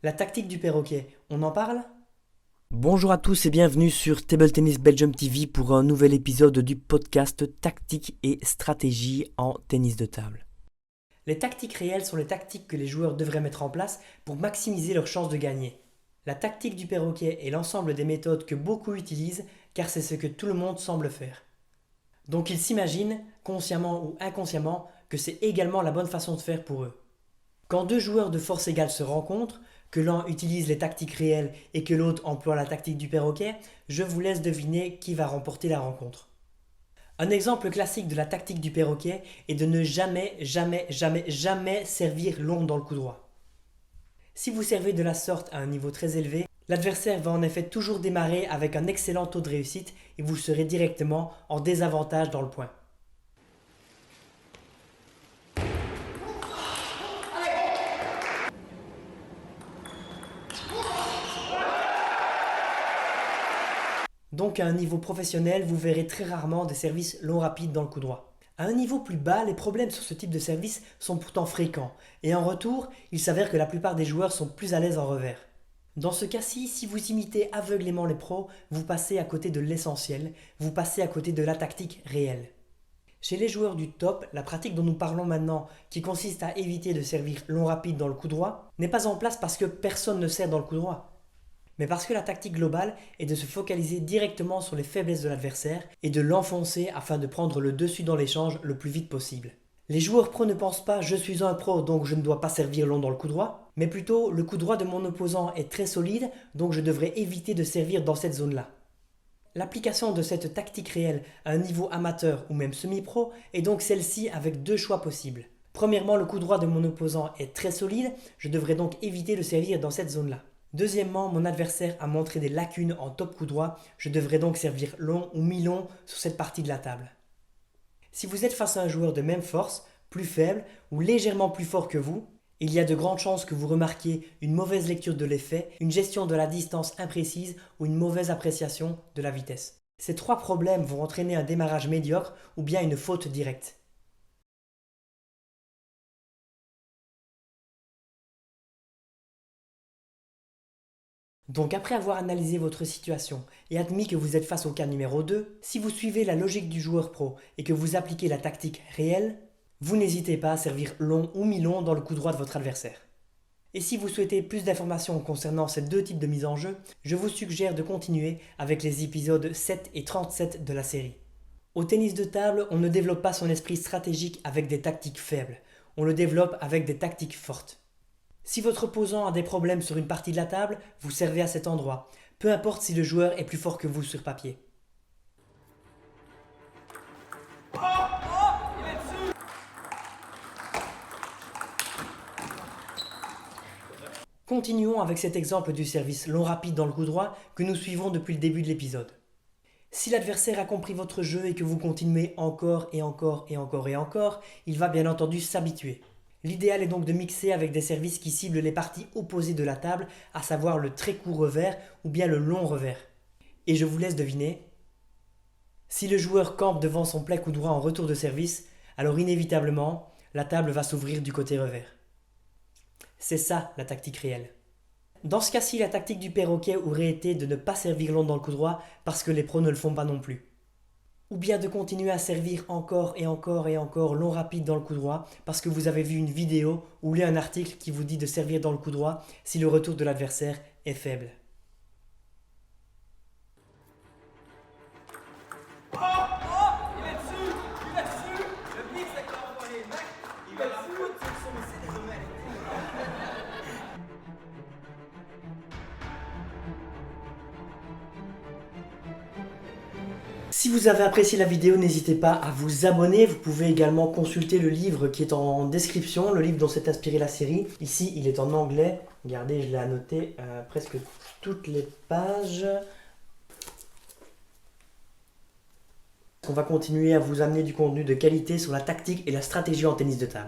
La tactique du perroquet, on en parle? Bonjour à tous et bienvenue sur Table Tennis Belgium TV pour un nouvel épisode du podcast Tactique et stratégie en tennis de table. Les tactiques réelles sont les tactiques que les joueurs devraient mettre en place pour maximiser leurs chances de gagner. La tactique du perroquet est l'ensemble des méthodes que beaucoup utilisent car c'est ce que tout le monde semble faire. Donc ils s'imaginent, consciemment ou inconsciemment, que c'est également la bonne façon de faire pour eux. Quand deux joueurs de force égale se rencontrent, que l'un utilise les tactiques réelles et que l'autre emploie la tactique du perroquet, je vous laisse deviner qui va remporter la rencontre. Un exemple classique de la tactique du perroquet est de ne jamais servir long dans le coup droit. Si vous servez de la sorte à un niveau très élevé, l'adversaire va en effet toujours démarrer avec un excellent taux de réussite et vous serez directement en désavantage dans le point. Donc à un niveau professionnel, vous verrez très rarement des services longs rapides dans le coup droit. À un niveau plus bas, les problèmes sur ce type de service sont pourtant fréquents, et en retour, il s'avère que la plupart des joueurs sont plus à l'aise en revers. Dans ce cas-ci, si vous imitez aveuglément les pros, vous passez à côté de l'essentiel, vous passez à côté de la tactique réelle. Chez les joueurs du top, la pratique dont nous parlons maintenant, qui consiste à éviter de servir long rapide dans le coup droit, n'est pas en place parce que personne ne sert dans le coup droit, mais parce que la tactique globale est de se focaliser directement sur les faiblesses de l'adversaire et de l'enfoncer afin de prendre le dessus dans l'échange le plus vite possible. Les joueurs pros ne pensent pas je suis un pro donc je ne dois pas servir long dans le coup droit, mais plutôt le coup droit de mon opposant est très solide donc je devrais éviter de servir dans cette zone-là. L'application de cette tactique réelle à un niveau amateur ou même semi-pro est donc celle-ci avec deux choix possibles. Premièrement, le coup droit de mon opposant est très solide, je devrais donc éviter de servir dans cette zone-là. Deuxièmement, mon adversaire a montré des lacunes en top coup droit, je devrais donc servir long ou mi-long sur cette partie de la table. Si vous êtes face à un joueur de même force, plus faible ou légèrement plus fort que vous, il y a de grandes chances que vous remarquiez une mauvaise lecture de l'effet, une gestion de la distance imprécise ou une mauvaise appréciation de la vitesse. Ces trois problèmes vont entraîner un démarrage médiocre ou bien une faute directe. Donc après avoir analysé votre situation et admis que vous êtes face au cas numéro 2, si vous suivez la logique du joueur pro et que vous appliquez la tactique réelle, vous n'hésitez pas à servir long ou mi-long dans le coup droit de votre adversaire. Et si vous souhaitez plus d'informations concernant ces deux types de mise en jeu, je vous suggère de continuer avec les épisodes 7 et 37 de la série. Au tennis de table, on ne développe pas son esprit stratégique avec des tactiques faibles, on le développe avec des tactiques fortes. Si votre opposant a des problèmes sur une partie de la table, vous servez à cet endroit, peu importe si le joueur est plus fort que vous sur papier. Continuons avec cet exemple du service long rapide dans le coup droit que nous suivons depuis le début de l'épisode. Si l'adversaire a compris votre jeu et que vous continuez encore et encore et encore et encore, il va bien entendu s'habituer. L'idéal est donc de mixer avec des services qui ciblent les parties opposées de la table, à savoir le très court revers ou bien le long revers. Et je vous laisse deviner. Si le joueur campe devant son plat coup droit en retour de service, alors inévitablement, la table va s'ouvrir du côté revers. C'est ça la tactique réelle. Dans ce cas-ci, la tactique du perroquet aurait été de ne pas servir long dans le coup droit parce que les pros ne le font pas non plus. Ou bien de continuer à servir encore et encore et encore long rapide dans le coup droit parce que vous avez vu une vidéo ou lu un article qui vous dit de servir dans le coup droit si le retour de l'adversaire est faible. Il est dessus! Il est dessus! Le but c'est qu'on envoie les mecs, il va la foutre sur son CD de mec. Si vous avez apprécié la vidéo, n'hésitez pas à vous abonner. Vous pouvez également consulter le livre qui est en description, le livre dont s'est inspirée la série. Ici, il est en anglais. Regardez, je l'ai annoté presque toutes les pages. On va continuer à vous amener du contenu de qualité sur la tactique et la stratégie en tennis de table.